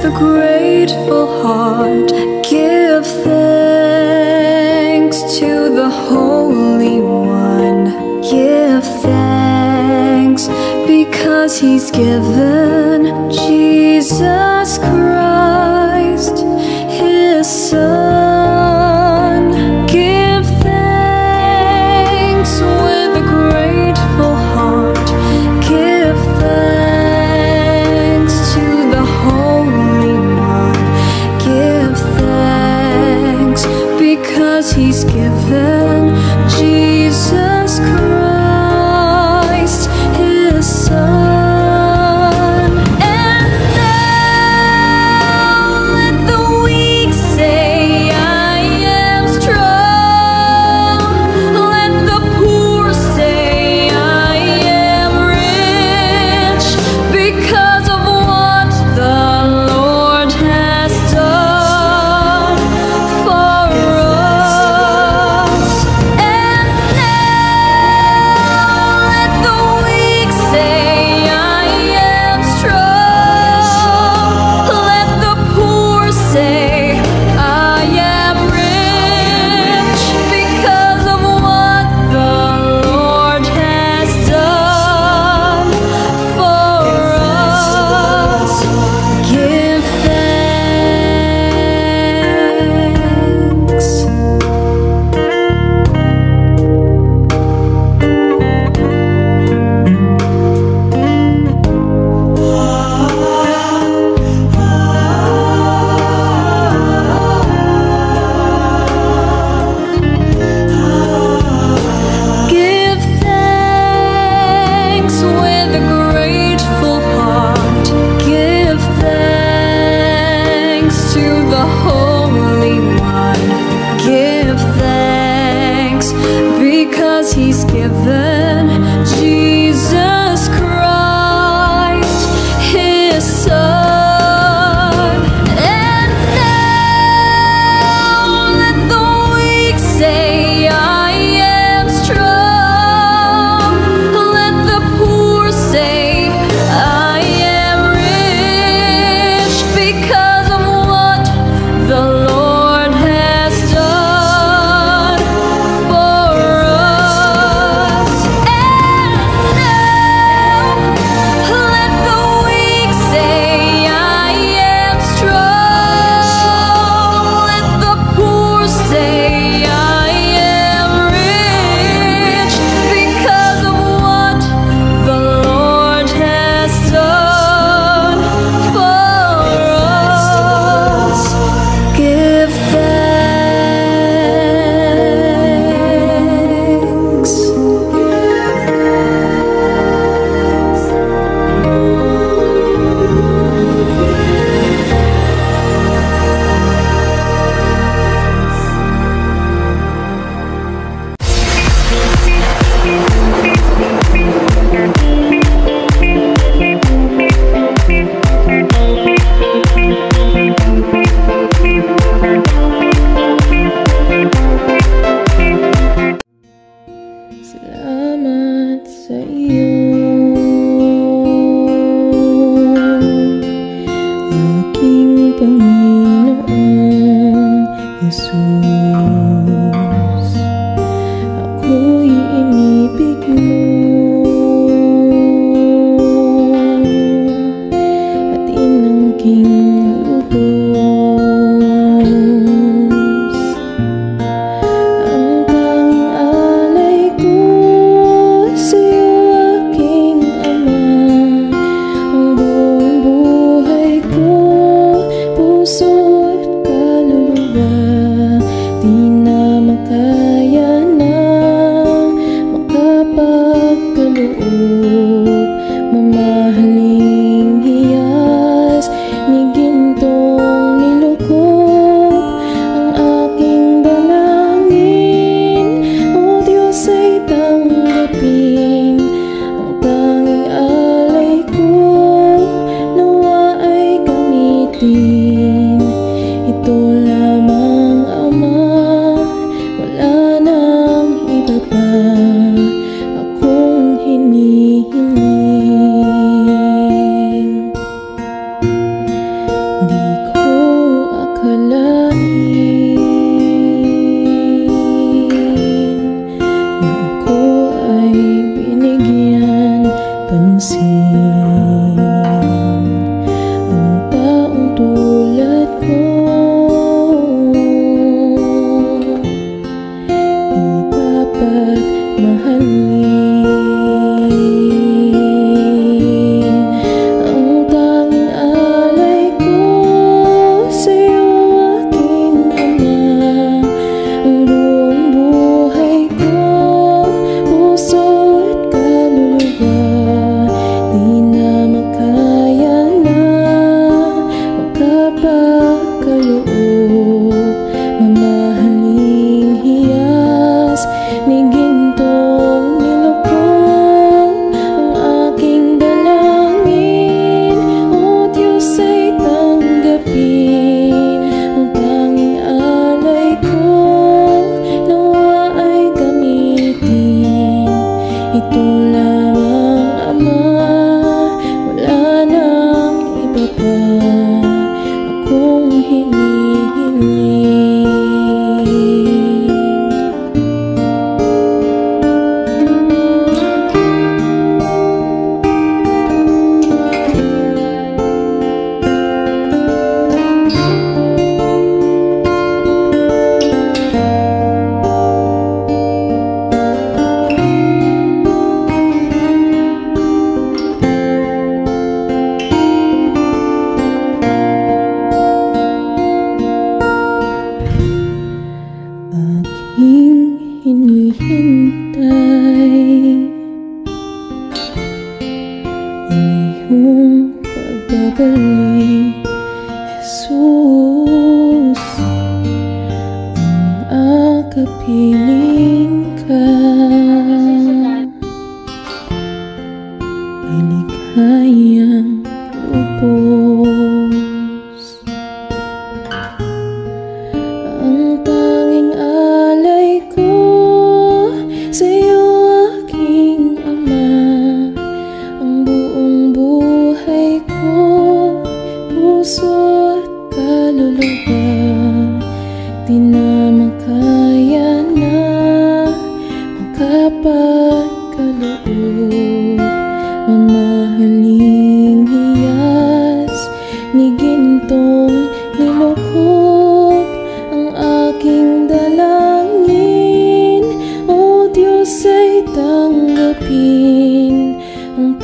a grateful heart, give thanks to the Holy One. Give thanks because He's given Jesus Christ, His Son. Give thanks with a grateful heart. Give thanks to the Holy One. Give thanks because He's given Jesus Christ, His Son. He's given Jesus Christ, His Son. And now let the weak say, I am strong. Let the poor say, I am rich because of what the pa akong hinihiling. Hinihintay ang iyong pagbabalik, Jesus. Ang akapiling ka ay lighayang lubos. Ang tanging alay ko sa'yo, aking Ama, ang buong buhay ko, puso at kaluluwa, di na makaya na makapagkaloob. Mamahaling hiyas ni gintong nilukog ang aking dalangin. O Diyos, ay tanggapin ang